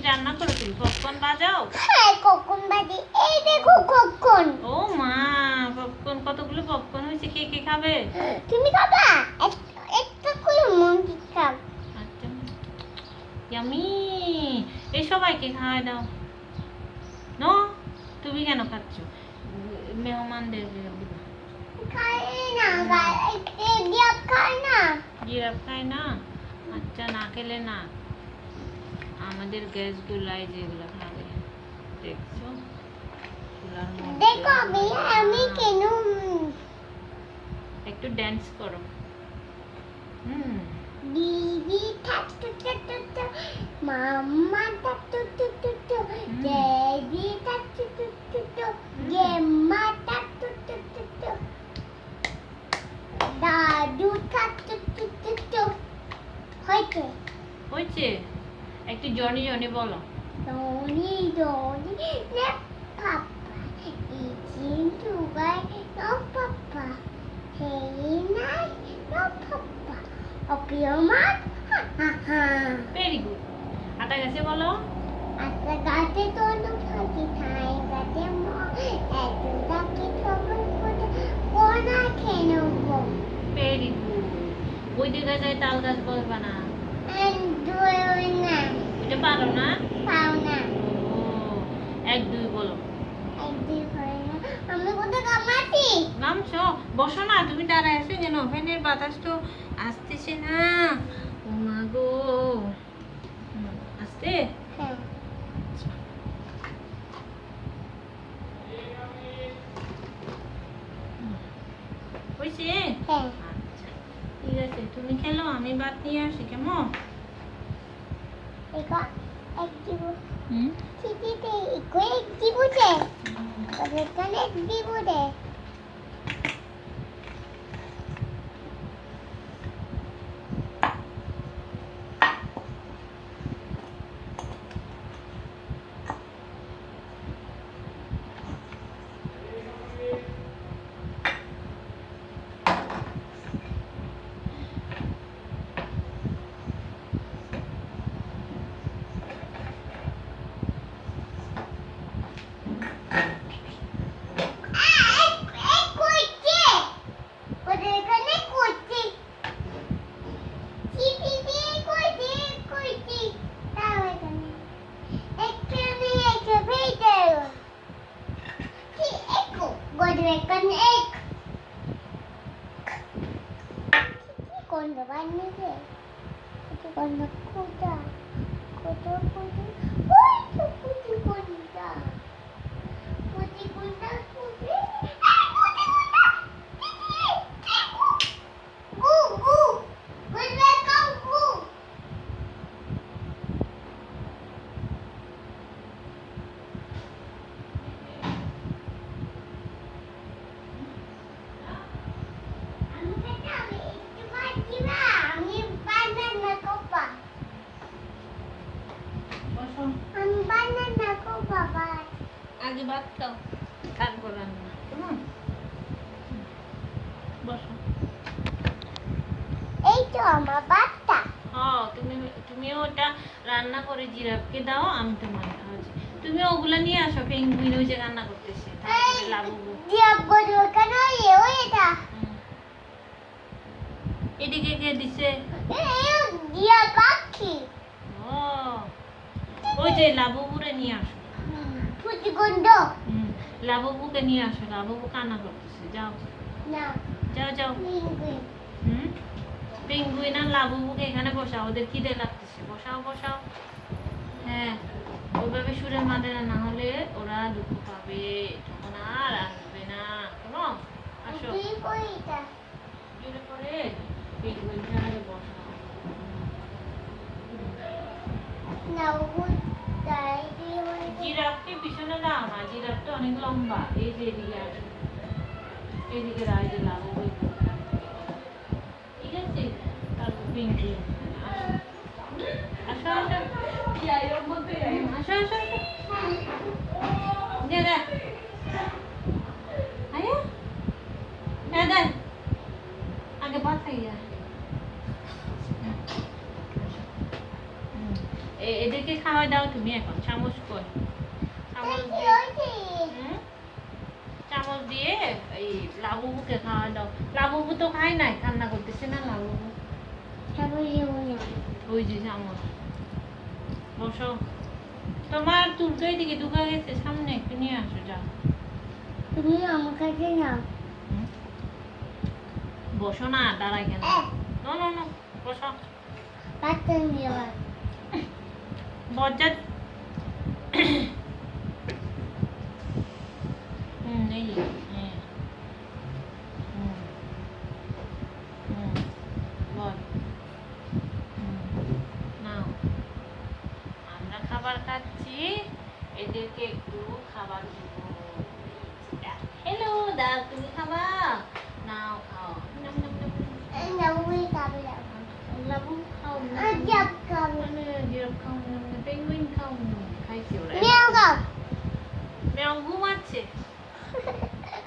রান্না করো, তুমি পপকর্ন বাজাও। হ্যাঁ কখন বাজে, এই দেখো কখন। ও মা, পপকর্ন, কতগুলো পপকর্ন হয়েছে, কে কে খাবে? তুমি খাবা? একটা করে মুরগি খাও। আচ্ছা, ইয়ামি, এই সবাইকে খাওয়াই দাও। নো, তুমি কেন খাচ্ছ? মেহমানদের দিবা। খাই না, জিরাফ খায় না। জিরাফ খায় না? আচ্ছা, না খেলে না, আমাদের গ্যাস গুলাই যেগুলো খাবে, দেখছো চুলার মধ্যে। দেখো আমি কেন একটু ড্যান্স করো। দিদি টাটু টাটু টাটু, মাম্মা tattoo tattoo tattoo, daddy tattoo tattoo tattoo, গেম্মা tattoo tattoo tattoo, দাদু টাটু টাটু টাটু। হয়েছে? হয়েছে? একটু জনি জনি বলো। Doni, Doni, no papa. Eating to buy, no papa. Hey, night, no papa. Okay, mat, ha ha ha. Very good. আটা গেছে বলো। At the gate, don't forget time. Gate mo, at the gate, don't forget. Bona kenobo. Very good. ওই দিকে যায় তাল গাছ বলবা না। And do it now. ওইটা পারো না? Found now. ও, এক দুই বলো। আমি কোথায় কামাচ্ছি? নামছো, বসো না, তুমি দাঁড়ায় আছো কেন? ফ্যানের বাতাস তো আসতেছে না। ও মা গো, আসতে। হ্যাঁ। হয়েছে? হ্যাঁ। আচ্ছা, ঠিক আছে, তুমি খেলো, আমি ভাত নিয়ে আসি, কেমন? এগো এক দিব। হুম, চিঠিতে এগো এক দিব দে। ওদের কানে এক দিব দে। Con bạn như thế, con nó cô ta, cô ta, ôi chú cô ta, cô ta, cô ta, cô ta, cô ta, gu gu, con bé con gu. বসো। আগে ভাত খাও, তারপর রান্না, কেমন? বসো। এই তো আমার বাচ্চা। হ্যাঁ, তুমিও ওটা রান্না করে জিরাফকে দাও, আমি তোমার খাওয়াচ্ছি। তুমি ওগুলা নিয়ে আসো, পেঙ্গুইন ওই যে রান্না করতেছে, তারপরে লাবুবু। জিরাফ গরু কেন ওই এটা? এদিকে কে দিছে? জিরাফ পাখি। ও, ওই যে লাবুবুরে নিয়ে আসো। ফুটি গন্ধ। লাবুবুকে নিয়ে আসো, লাবুবু কান্না করতেছে, যাও না যাও যাও। পেঙ্গুইন আর লাবুবুকে এখানে বসাও, ওদের খিদে লাগতেছে, বসাও বসাও। হ্যাঁ, ওইভাবে সুরের মাঝে না হলে ওরা দুঃখ পাবে, তখন আর আসবে না। কেমন? আসো, জোরে করে পেঙ্গুইনটা আগে বসাও। জিরাফকে পিছনে দাও না, জিরাফটা অনেক লম্বা, এই যে এদিকে আসো, এদিকে রায় যে লাবুবু, ঠিক আছে? তারপর পেঙ্গুইন, আসো আসো আসো আসো আসো, দে দে, আয়া দে দে, আগে ভাত খাইয়া। এদেরকে খাওয়া দাও তুমি এখন চামচ কর চামচ দিয়ে হুম? চামচ দিয়ে এই লাবুবুকে খাওয়া দাও লাবুবু তো খায় নাই কান্না করতেছে না লাবুবু ওই যে চামচ বসো তোমার তুলতো এদিকে ঢুকা গেছে সামনে একটু নিয়ে আসো যাও তুমি আমার কাছে নাও হুম? বসো না দাঁড়াই কেন নো নো নো বসো পাত্তা নিয়ে বজ্জাত এই যে, হ্যাঁ বল নাও আমরা খাবার খাচ্ছি এদেরকে একটু খাবার দিব হ্যালো দা তুমি খাবা নাও খাও নাম নাম নাম লাবু খাও জিরাফ খাও পেঙ্গুইন খাও খাইছি ওরা মেয়াও ঘুমাচ্ছে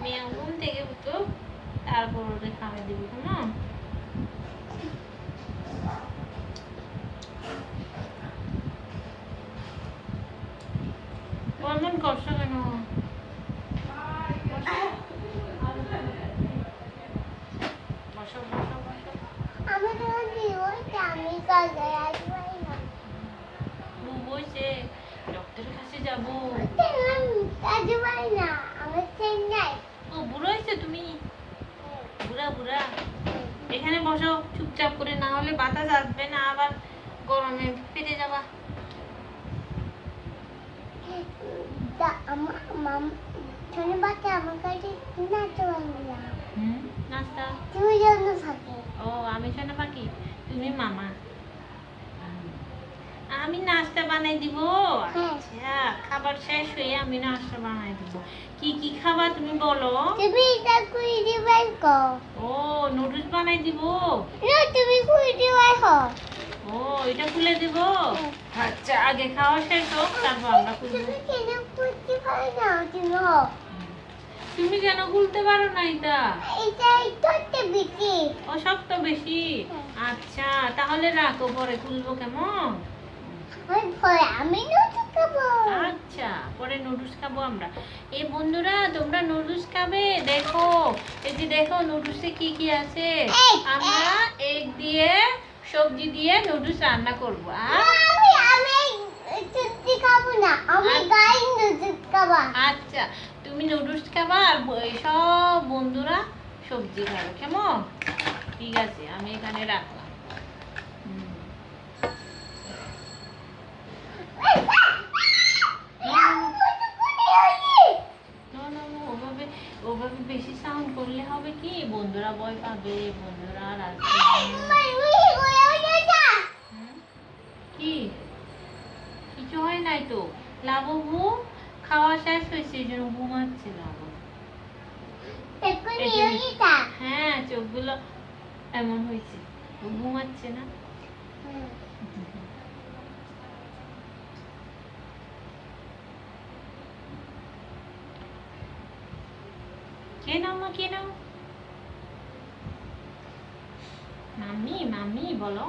মেয়াও ঘুম থেকে উঠো তারপর ওদের খাওয়া দিবি কেমন এমন করছো কেন বসো বসো বসো বসে ডক্টরের কাছে যাবো ও বুড়ো হয়েছে তুমি বুড়া বুড়া এখানে বসো চুপচাপ করে না হলে বাতাস আসবে না আবার গরমে ফিরে যাবা আমার কাছে নাচতে পারবি না নাস্তা তুমি জন্য থাকে ও আমি শোনা পাখি তুমি মামা আমি নাস্তা বানাই দিব হ্যাঁ। আচ্ছা খাবার শেষ হয়ে আমি নাস্তা বানাই দিব কি কি খাবার তুমি বলো তুমি এটা কুই দিবাই কো ও নুডলস বানাই দিব না তুমি কুই দিবাই কো ও এটা খুলে দিব আচ্ছা আগে খাওয়া শেষ হোক তারপর আমরা খুলবো তুমি কেন কুইতে পারো না তুমি তুমি কেন খুলতে পারো না এটা এটা একটু বেশি ও শক্ত বেশি আচ্ছা তাহলে রাখো পরে খুলবো কেমন আমি নুডলস খাবো আচ্ছা পরে নুডলস খাবো আমরা এই বন্ধুরা তোমরা নুডলস খাবে দেখো এই যে দেখো নুডলসে কি কি আছে আমরা এগ দিয়ে সবজি দিয়ে নুডলস রান্না করব আর আমি চুটি খাবো না আমি গাই নুডলস খাবো আচ্ছা তুমি নুডলস খাবা আর সব বন্ধুরা সবজি খাবে কেমন ঠিক আছে আমি এখানে রাখলাম ওভাবে ওভাবে বেশি সাউন্ড করলে হবে কি বন্ধুরা ভয় পাবে বন্ধুরা আর আসবে না। হুম? কি কিছু হয় নাই তো লাবু খাওয়া শেষ হয়েছে এই জন্য ঘুমাচ্ছে লাবু হ্যাঁ চোখগুলো এমন হয়েছে ও ঘুমাচ্ছে না কে নাও মা কে নাও মাম্মি মাম্মি বলো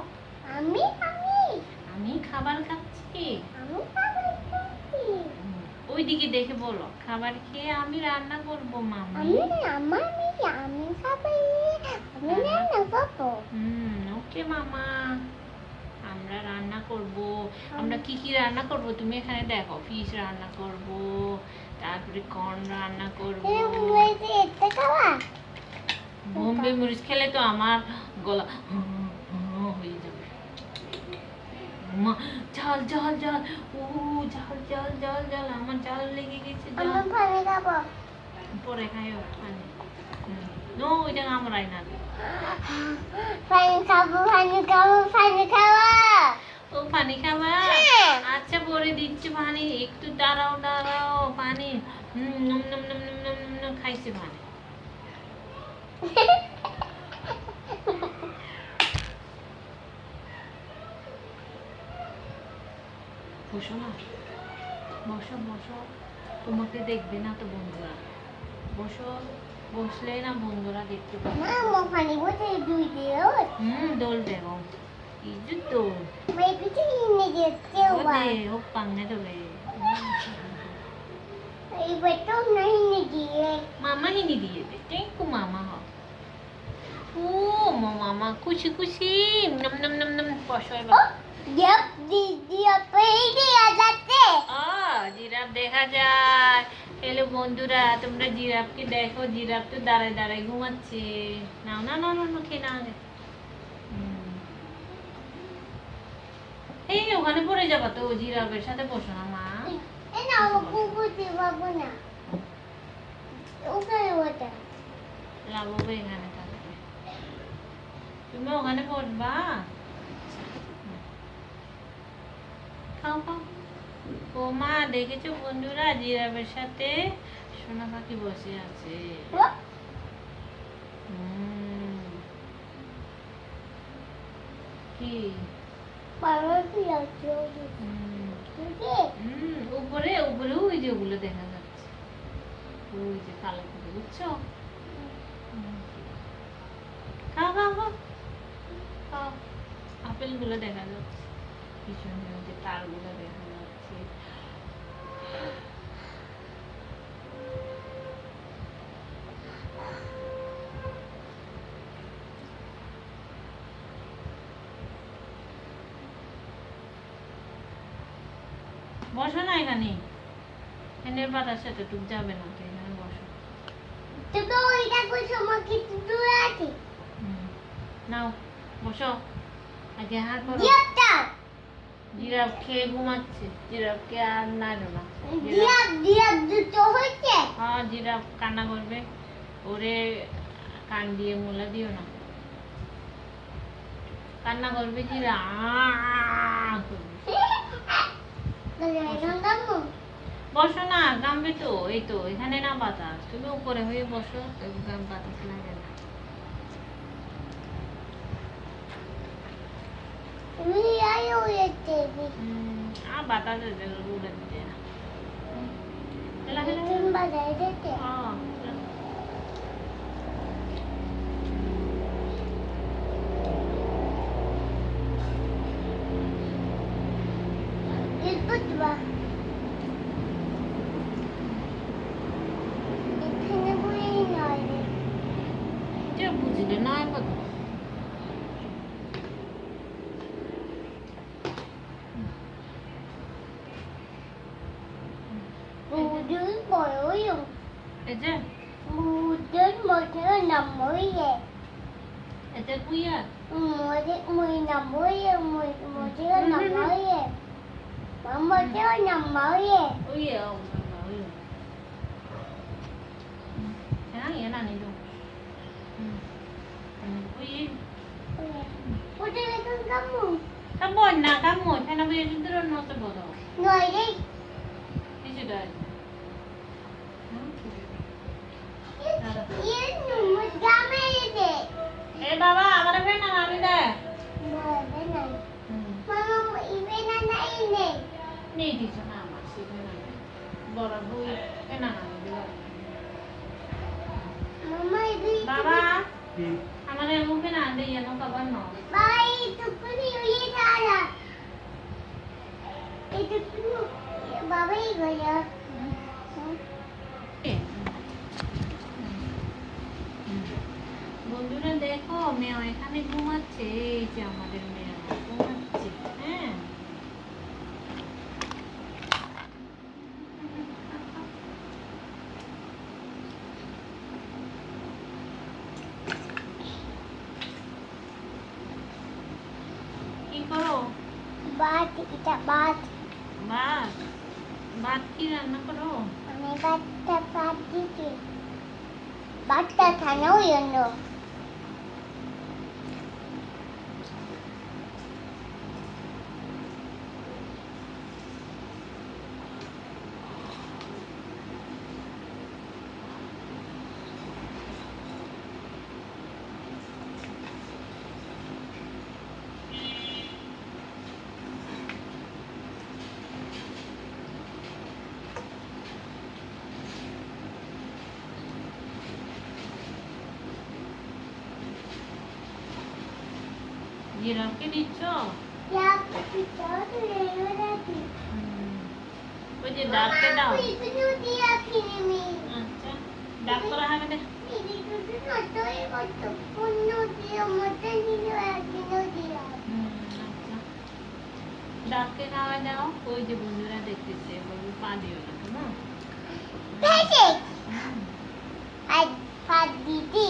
আমি আমি খাবার খাচ্ছি খাবার খাচ্ছি ওইদিকে দেখে বলো খাবার খেয়ে আমি রান্না করবো মাম্মি আমি খাবো আমি রান্না করবো ওকে মামা আমরা রান্না করব আমরা কি কি রান্না করব তুমি এখানে দেখো ফিশ রান্না করব তারপরে কর্ন রান্না করব এটা খাওয়া বোম্বে মরিচ খেলে তো আমার গলা হয়ে যাবে মা ঝাল ঝাল ঝাল ও ঝাল ঝাল ঝাল ঝাল আমার ঝাল লেগে গেছে ঝাল আমি পানি খাবো পরে খাইও পানি নো ওইটা আমরাই না পানি খাবো ও পানি খাবা আচ্ছা পরে দিচ্ছি পানি একটু দাঁড়াও দাঁড়াও পানি নম নম নম নম নম নম নম খাইছে পানি বসো না বসো বসো তোমাকে দেখবে না তো বন্ধুরা বসো বসলে না বন্ধুরা দেখতে পাবে পানি বসে দুই দিয়ে দোল Begum 이jut도 May pitingin niya cewa. 어디 호빵네 저게 Iba to na hindi मामा ही नहीं दिए थे टेंकू मामा हो ओ मामा खुशी खुशी नम नम नम नम पशु Oh, dia pwede ate. Giraffe দেখা যায় হ্যালো বন্ধুরা তোমরা জিরাফকে দেখো জিরাফ তো দাঁড়ায় দাঁড়ায় ঘুমাচ্ছে নাও না না না না, খেয়ে নাও আগে। এই ওখানে পড়ে যাবা তো জিরাফের সাথে বসো না মা Ano, mapuputi bago na. Okay, wata. লাববে এখানে থাকবে তুমি ওখানে পড়বা খাও খাও ও মা দেখেছো বন্ধুরা জিরাফের সাথে সোনা পাখি বসে আছে কি Parang siya Joey. Sige. উপরে উপরে ওই যে ওগুলো দেখা যাচ্ছে ওই যে কালো করে বুঝছো খাও খাও খাও খাও আপেল গুলো দেখা যাচ্ছে পিছনে ওই যে তার গুলো দেখা যাচ্ছে বসো না এখানে ফ্যানের বাতাসে তো টুক যাবে না তো এখানে বসো Tugo, ita ko siya makitutulati. নাও বসো আগে হাত করো Diap. জিরাফ খেয়ে ঘুমাচ্ছে জিরাফকে আর নাড়ো না Diap dito হচ্ছে. হ্যাঁ জিরাফ কান্না করবে ওরে কান দিয়ে মোলা দিও না কান্না করবে জিরাফ করবে। Nagandang mo. বসো না গামবে তো এই তো এখানে না বাতাস তুমি উপরে হয়ে বসো গাম বাতাস লাগে না Hindi ayaw yung TV. বাতাস উড়ে দিতে না হেলা হেলা Yung bagay dito. Ilpot ba? Ito na po yung nanay. যে বুঝলে না কথা Budol mo yung এই যে budol mo siya na mo eh. এতে কুইয়া Mo na mo eh. Mo siya na mo eh. Mama siya na mo eh. ওই ওই হ্যাঁ এ না নিলো ওই Budol itong kamu. Kabon na kamu sana ba yung drone mo sa bodo Noy, Is it done? yun yung magdama yun eh. Eh baba, আমার ফেন না আমি দে Mama na. Mama, ibe na na yun eh. নেই দিছ না আমার সিধে না বড় বই এ না না Mama, ibe. বাবা আমার মুখে না দে এনো কাবার ন Bye, ito ko ni Uye Tara. Ito ko. Baba, iba ya. বন্ধুরা দেখো মেয়ে এখানে ঘুমাচ্ছে এই যে আমাদের মেয়ে ঘুমাচ্ছে হ্যাঁ কি করো Bat, ita bat. ভাত ভাত কি রান্না করো May bata bat dito. Bata tanaw yun no. জিরাফকে দিচ্ছ? Ya, kita tu lewat lagi. ওই যে ডাকতে দাও। Mama, aku itu dia kini ni. আচ্ছা ডাক করা হবে না। Ini tu tu nak tahu kata punya dia macam ni lagi dia. আচ্ছা ডাককে খাওয়া দাও। ওই যে বন্ধুরা দেখতেছে বাবু পা দিও না কেমন? Pede. Ad didi.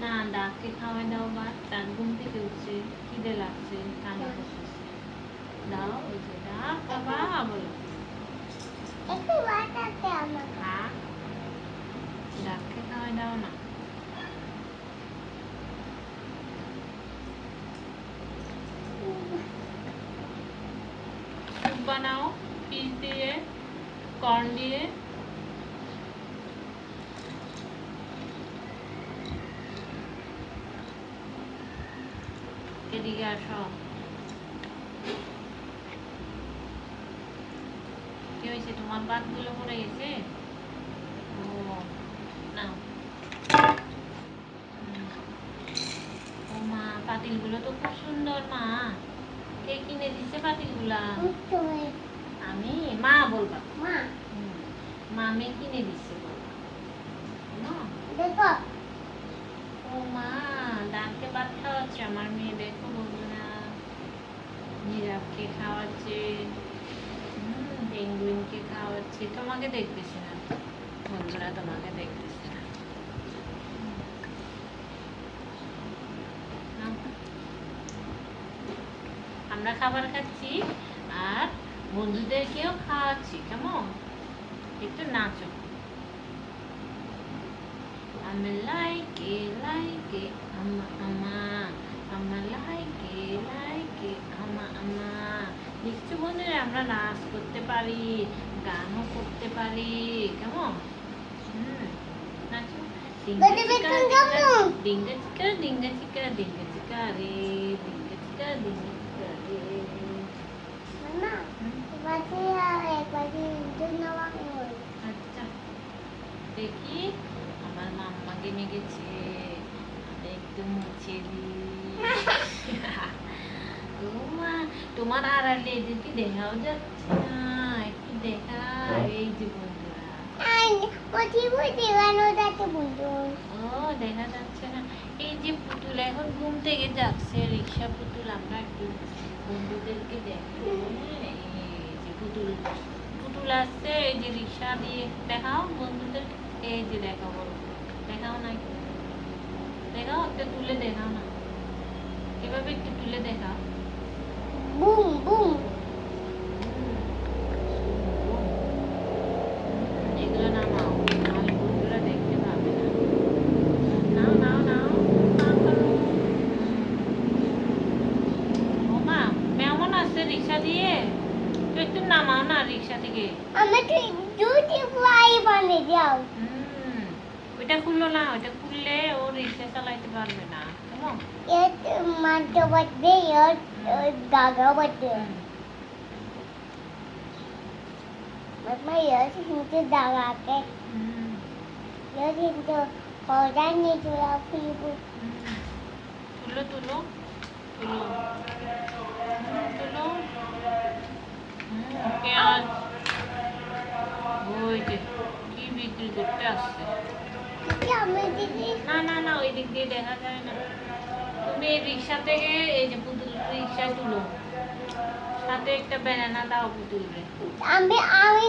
না ডাককে খাওয়া দাও বা তার ঘুম থেকে উঠছে খিদে লাগছে কান্না করতেছে দাও ওই যে ডাক বাবা বলো Itu mana kamu? হ্যাঁ ডাককে খাওয়া দাও না স্যুপ বানাও পিস দিয়ে কর্ন দিয়ে এদিকে আসো কি হয়েছে তোমার ভাতগুলো পড়ে গেছে ও নাও ও মা পাতিলগুলো তো খুব সুন্দর মা কে কিনে দিচ্ছে পাতিলগুলা Itu. আমি মা বলবা Ma, মামি কিনে দিচ্ছে বলবা না দেখো। ও মা ডাককে ভাত খাওয়াচ্ছে আমার মেয়ে দেখো বন্ধুরা জিরাফকে খাওয়াচ্ছে পেঙ্গুইনকে খাওয়াচ্ছে তোমাকে দেখতেছে না বন্ধুরা তোমাকে দেখতেছে না নাও। আমরা খাবার খাচ্ছি আর বন্ধুদেরকেও খাওয়াচ্ছি কেমন একটু নাচো আমি লাইকে লাইকে আমা আমা আমা লাইকে লাইকে আমা আমা দেখছো বন্ধুরা আমরা নাচ করতে পারি গানও করতে পারি কেমন নাচো Gede betul kamu. ডিঙ্গা চিকা ডিঙ্গা চিকা ডিঙ্গা চিকা রে ডিঙ্গা চিকা ডিঙ্গা চিকা রে Mama, pasti pasti itu nawak ngul. আচ্ছা দেখি আমার মাম্মা কিনে গেছে আমি একটু মুছে দিই ও মা তোমার আড়ালে এদেরকে দেখাও যাচ্ছে না একটু দেখা এই যে বন্ধুরা Ay, pasti kan udah kebuntu. ও দেখা যাচ্ছে না এই যে পুতুল এখন ঘুম থেকে যাচ্ছে রিক্সা পুতুল আমরা একটু বন্ধুদেরকে দেখি এই যে পুতুল পুতুল আসছে এই যে রিক্সা দিয়ে দেখাও বন্ধুদের এই যে দেখাও বলো দেখাও না একটু দেখাও একটা তুলে দেখাও না এভাবে একটু তুলে দেখাও Boom, boom. এগুলো নামাও নাহলে বন্ধুরা দেখতে পাবে না নাও নাও নাও করো ও মা কেমন আসছে রিক্সা দিয়ে তুই একটু নামাও না রিক্সা থেকে Ama tu duty fly bane jao. ওইটা খুললো না ওইটা খুললে ও রিক্সা চালাইতে পারবে না কেমন Itu mantap banget ya, gagal banget. Mama ya sih dawa ke. Ya itu kodan itu aku ibu. তুলো তুলো তুলো তুলো পেঁয়াজ ওই যে কি বিক্রি করতে আসছে Kami di না না না ওই দিক দিয়ে দেখা যায় না তুমি এই রিক্সা থেকে এই যে পুতুল রিক্সায় তুলো সাথে একটা ব্যানানা দাও পুতুলরে আমি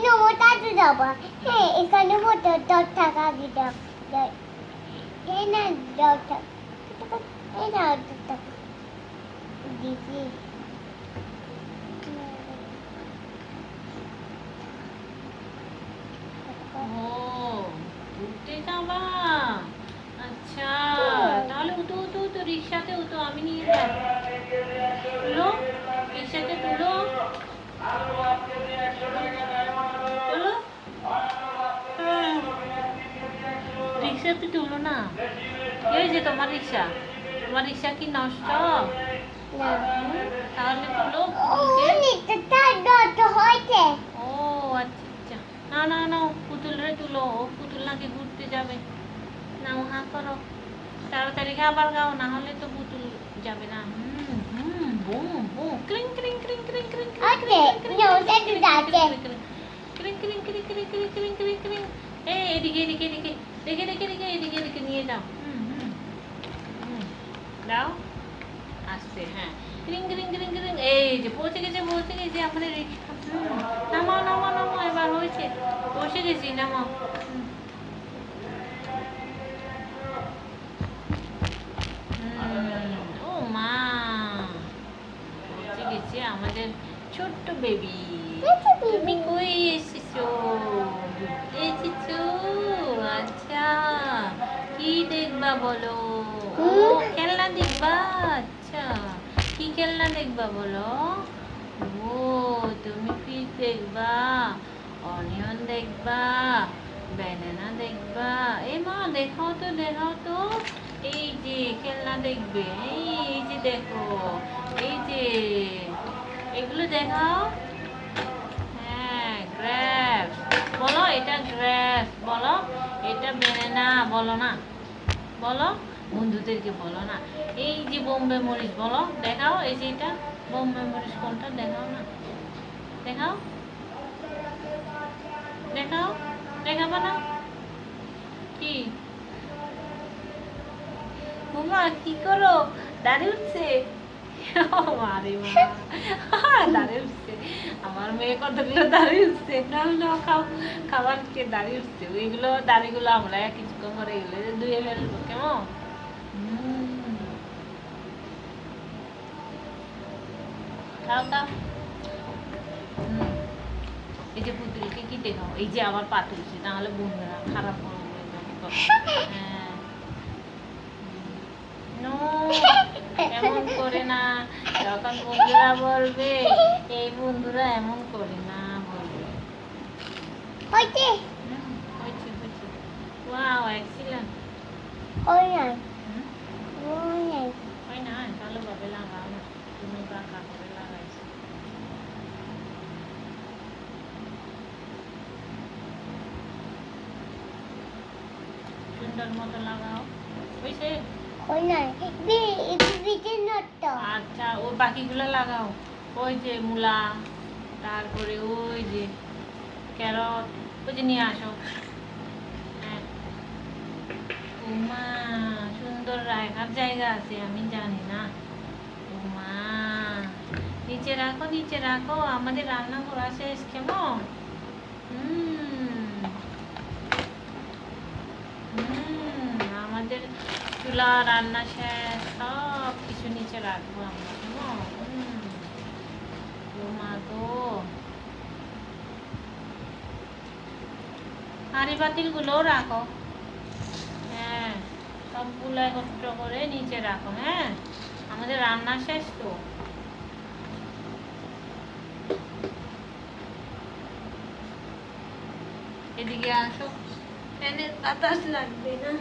নমতা তো যাবা হ্যাঁ এখানে মতো 10 টাকা দিতাম এই না 10 টাকা এই না 10 টাকা দিদি ও ঘুরতে যাবা আচ্ছা তাহলে উঠো উঠো উঠো রিক্সাতে উঠো আমি নিয়ে যাই তুলো রিক্সাতে তুলো তুলো রিক্সাতে তুলো না এই যে তোমার রিক্সা কি নষ্ট না তাহলে তুলো ও পুতুলকে। নিতে তার দত হইছে ও আচ্ছা আচ্ছা না না না পুতুলরে তুলো ও পুতুল নাকি ঘুরতে যাবে নাও হা করো তাড়াতাড়ি খাবার খাও না হলে তো পুতুল যাবে না। বুম বুম ক্রিং ক্রিং ক্রিং ক্রিং ক্রিং আছে ওটা তো যাচ্ছে ক্রিং ক্রিং ক্রিং ক্রিং ক্রিং ক্রিং ক্রিং ক্রিং। এই এদিকে এদিকে এদিকে দেখে দেখে দেখে এদিকে এদিকে নিয়ে যাও। দাও আসতে, হ্যাঁ ক্রিং ক্রিং ক্রিং ক্রিং। এই যে পৌঁছে গেছে আমাদের রিক্সা। নামাও নামাও নামাও, এবার হয়েছে, বসে গেছি, নামাও। ও মা, পৌঁছে গেছে আমাদের ছোট্ট বেবি। তুমি কই এসেছো? এসেছো, আচ্ছা কি দেখবা বলো? ও খেলনা দেখবা, আচ্ছা কি খেলনা দেখবা বলো? ও তুমি ফিশ দেখবা, অনিয়ন দেখবা, ব্যানানা দেখবা। এ মা দেখাও তো, এই যে খেলনা দেখবে, এই যে দেখো, এই যে এগুলো দেখাও। হ্যাঁ গ্রেপস বলো, এটা গ্রেপস বলো, এটা ব্যানানা বলো না, বলো বন্ধুদেরকে বলো না। এই যে বোম্বে মরিচ বলো, দেখাও, এই যে এটা বোম্বে মরিচ কোনটা, দেখাও না, দেখাও দেখাও, দেখাবো না কি? মামা কি করো? দাঁড়িয়ে উঠছে, আরে মা দাঁড়িয়ে উঠছে, আমার মেয়ে কতগুলো দাঁড়িয়ে উঠছে। নাও খাও, খাবার কে দাঁড়িয়ে উঠছে, ওইগুলো দাড়িগুলো আমরা কিছুক্ষণ পরে এগুলো ধুয়ে ফেলবো, কেমন? খাও খাও। এই যে পুতুলকে কি দেখাও, এই যে আবার পা তুলছে, তাহলে বন্ধুরা খারাপ বলবে। হ্যাঁ নো, এমন করে না, যখন বন্ধুরা বলবে এই বন্ধুরা এমন করে না বলবে। হইছে হয়েছে, ওয়াও এক্সিলেন্ট। ওই না হয় না, তাহলে ভাবে লাগাও না, তুমি বাঁকা করে লাগাইছো। সুন্দর মতো লাগাও, হয়েছে। ওই না বিটে নট আচ্ছা ওই বাকিগুলো লাগাও, ওই যে মূলা, তারপরে ওই যে ক্যারট, ওই যে নিয়ে আসো। হ্যাঁ উমা, সুন্দর রাখার জায়গা আছে, আমি জানি না। উমা নিচে রাখো, আমাদের রান্না করা শেষ, কেমন? আমাদের চুলা রান্না শেষ, সব কিছু নিচে রাখবো আমরা, কেমন? মা তো হাঁড়ি বাতিল গুলোও রাখো, হ্যাঁ সবগুলো একত্র করে নিচে রাখো। হ্যাঁ আমাদের রান্না শেষ তো। এদিকে আসো, ফ্যানের বাতাস লাগবে না।